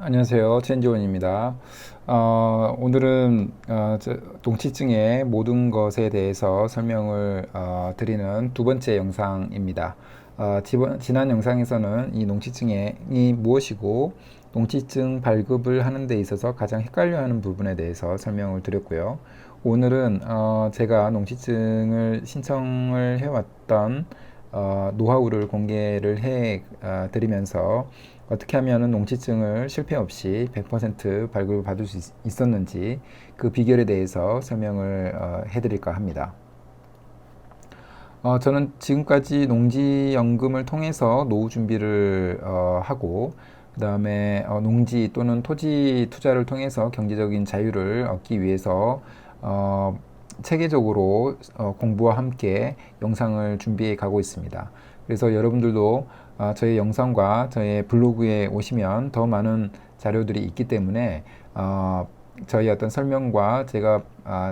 안녕하세요. 최인지원입니다. 오늘은 동치증의 모든 것에 대해서 설명을 드리는 두 번째 영상입니다. 지난 영상에서는 이 농치증이 무엇이고 농치증 발급을 하는 데 있어서 가장 헷갈려하는 부분에 대해서 설명을 드렸고요. 오늘은 제가 농치증을 신청을 해왔던 노하우를 공개를 해 드리면서 어떻게 하면 농치증을 실패 없이 100% 발급을 받을 수 있었는지 그 비결에 대해서 설명을 해드릴까 합니다. 저는 지금까지 농지연금을 통해서 노후 준비를 하고 그 다음에 농지 또는 토지 투자를 통해서 경제적인 자유를 얻기 위해서 체계적으로 공부와 함께 영상을 준비해 가고 있습니다. 그래서 여러분들도 저의 영상과 저의 블로그에 오시면 더 많은 자료들이 있기 때문에 저희 어떤 설명과 제가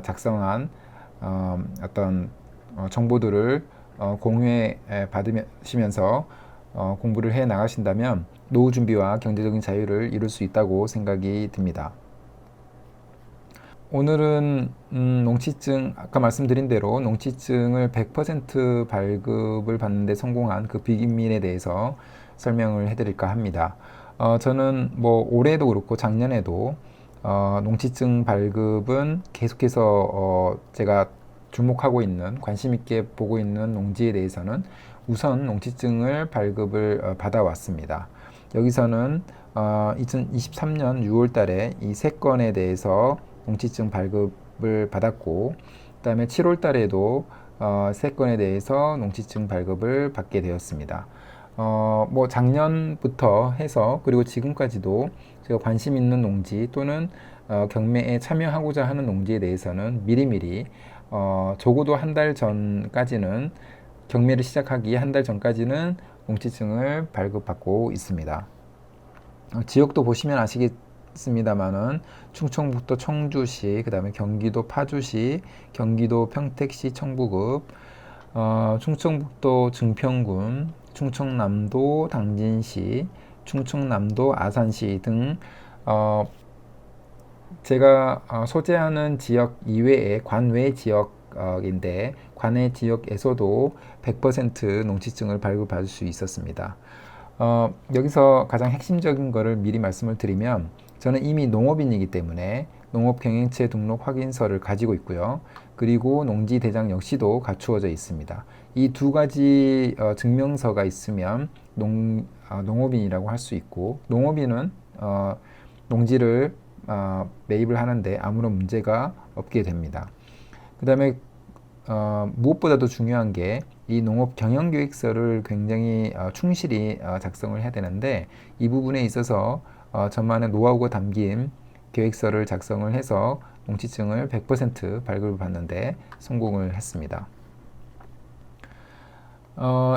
작성한 어떤 정보들을 공유해 받으시면서 공부를 해 나가신다면 노후 준비와 경제적인 자유를 이룰 수 있다고 생각이 듭니다. 오늘은 농치증, 아까 말씀드린 대로 농치증을 100% 발급을 받는데 성공한 그 비밀에 대해서 설명을 해드릴까 합니다. 저는 뭐 올해도 그렇고 작년에도 농치증 발급은 계속해서 제가 주목하고 있는, 관심 있게 보고 있는 농지에 대해서는 우선 농치증을 발급을 받아왔습니다. 여기서는 2023년 6월 달에 이 세 건에 대해서 농치증 발급을 받았고, 그 다음에 7월 달에도 세 건에 대해서 농치증 발급을 받게 되었습니다. 뭐 작년부터 해서 그리고 지금까지도 제가 관심 있는 농지 또는 경매에 참여하고자 하는 농지에 대해서는 미리미리 적어도 한 달 전까지는 경매를 시작하기 한 달 전까지는 농지증을 발급받고 있습니다. 지역도 보시면 아시겠습니다만은 충청북도 청주시, 그 다음에 경기도 파주시, 경기도 평택시 청부급, 충청북도 증평군, 충청남도 당진시, 충청남도 아산시 등 제가 소재하는 지역 이외의 관외 지역인데 관외 지역에서도 100% 농지증을 발급받을 수 있었습니다. 여기서 가장 핵심적인 것을 미리 말씀을 드리면 저는 이미 농업인이기 때문에 농업경영체 등록 확인서를 가지고 있고요. 그리고 농지대장 역시도 갖추어져 있습니다. 이 두 가지 증명서가 있으면 농업인이라고 할 수 있고, 농업인은 농지를 매입을 하는데 아무런 문제가 없게 됩니다. 그 다음에 무엇보다도 중요한 게 이 농업 경영 계획서를 굉장히 충실히 작성을 해야 되는데 이 부분에 있어서 저만의 노하우가 담긴 계획서를 작성을 해서 농지증을 100% 발급을 받는데 성공을 했습니다.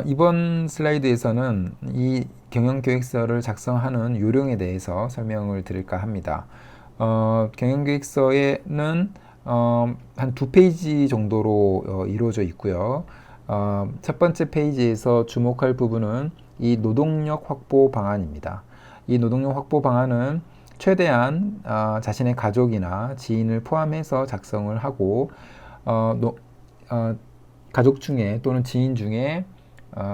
이번 슬라이드에서는 이 경영계획서를 작성하는 요령에 대해서 설명을 드릴까 합니다. 경영계획서에는 한 두 페이지 정도로 이루어져 있고요. 첫 번째 페이지에서 주목할 부분은 이 노동력 확보 방안입니다. 이 노동력 확보 방안은 최대한 자신의 가족이나 지인을 포함해서 작성을 하고 가족 중에 또는 지인 중에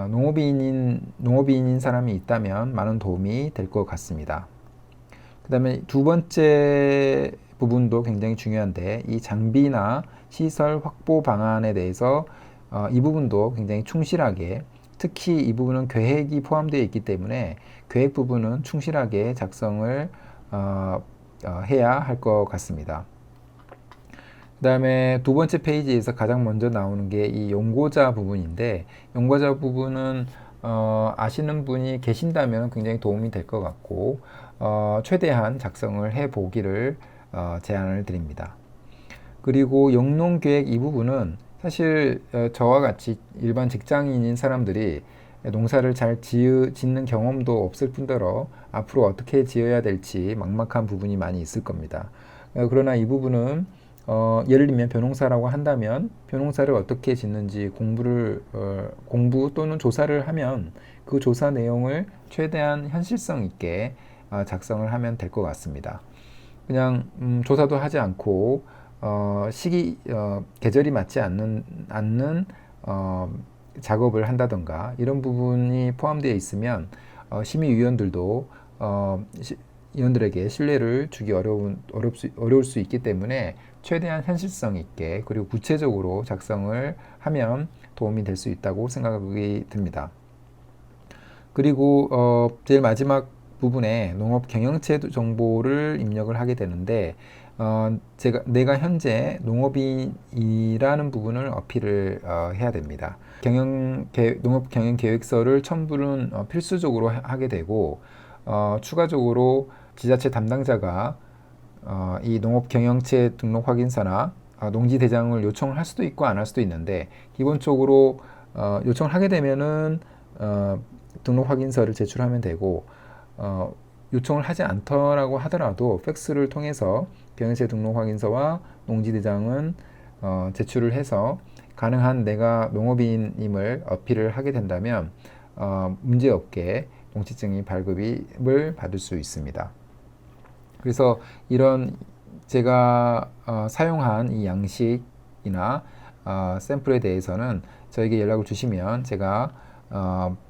농업인인 사람이 있다면 많은 도움이 될 것 같습니다. 그 다음에 두 번째 부분도 굉장히 중요한데 이 장비나 시설 확보 방안에 대해서 이 부분도 굉장히 충실하게, 특히 이 부분은 계획이 포함되어 있기 때문에 계획 부분은 충실하게 작성을 해야 할 것 같습니다. 그 다음에 두 번째 페이지에서 가장 먼저 나오는 게 이 용고자 부분인데, 용고자 부분은 아시는 분이 계신다면 굉장히 도움이 될 것 같고 최대한 작성을 해 보기를 제안을 드립니다. 그리고 영농계획 이 부분은 사실 저와 같이 일반 직장인인 사람들이 농사를 잘 짓는 경험도 없을 뿐더러 앞으로 어떻게 지어야 될지 막막한 부분이 많이 있을 겁니다. 그러나 이 부분은 예를 들면 벼농사라고 한다면 벼농사를 어떻게 짓는지 공부 또는 조사를 하면 그 조사 내용을 최대한 현실성 있게 작성을 하면 될 것 같습니다. 그냥 조사도 하지 않고 계절이 맞지 않는 작업을 한다던가 이런 부분이 포함되어 있으면 심의위원들도 위원들에게 신뢰를 주기 어려울 수 있기 때문에 최대한 현실성 있게 그리고 구체적으로 작성을 하면 도움이 될 수 있다고 생각이 듭니다. 그리고 제일 마지막 부분에 농업 경영체 정보를 입력을 하게 되는데 내가 현재 농업인이라는 부분을 어필을 해야 됩니다. 농업 경영 계획서를 첨부는 필수적으로 하게 되고 추가적으로 지자체 담당자가 이 농업 경영체 등록 확인서나 농지 대장을 요청을 할 수도 있고 안 할 수도 있는데 기본적으로 요청을 하게 되면은 등록 확인서를 제출하면 되고 요청을 하지 않더라고 하더라도 팩스를 통해서 경영체 등록 확인서와 농지 대장은 제출을 해서 가능한 내가 농업인임을 어필을 하게 된다면 문제없게 농지증이 발급을 받을 수 있습니다. 그래서 이런 제가 사용한 이 양식이나 샘플에 대해서는 저에게 연락을 주시면 제가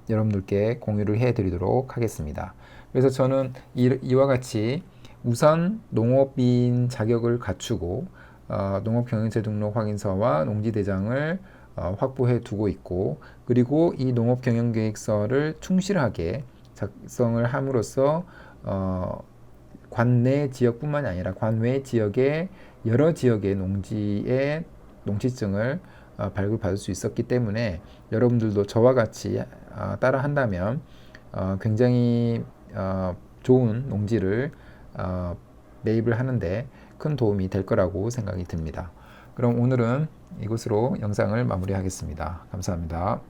여러분들께 공유를 해 드리도록 하겠습니다. 그래서 저는 이와 같이 우선 농업인 자격을 갖추고 농업경영체 등록 확인서와 농지대장을 확보해 두고 있고 그리고 이 농업경영계획서를 충실하게 작성을 함으로써 관내 지역뿐만이 아니라 관외 지역의 여러 지역의 농지의 농지증을 발급받을 수 있었기 때문에 여러분들도 저와 같이 따라 한다면 굉장히 좋은 농지를 매입을 하는데 큰 도움이 될 거라고 생각이 듭니다. 그럼 오늘은 이것으로 영상을 마무리하겠습니다. 감사합니다.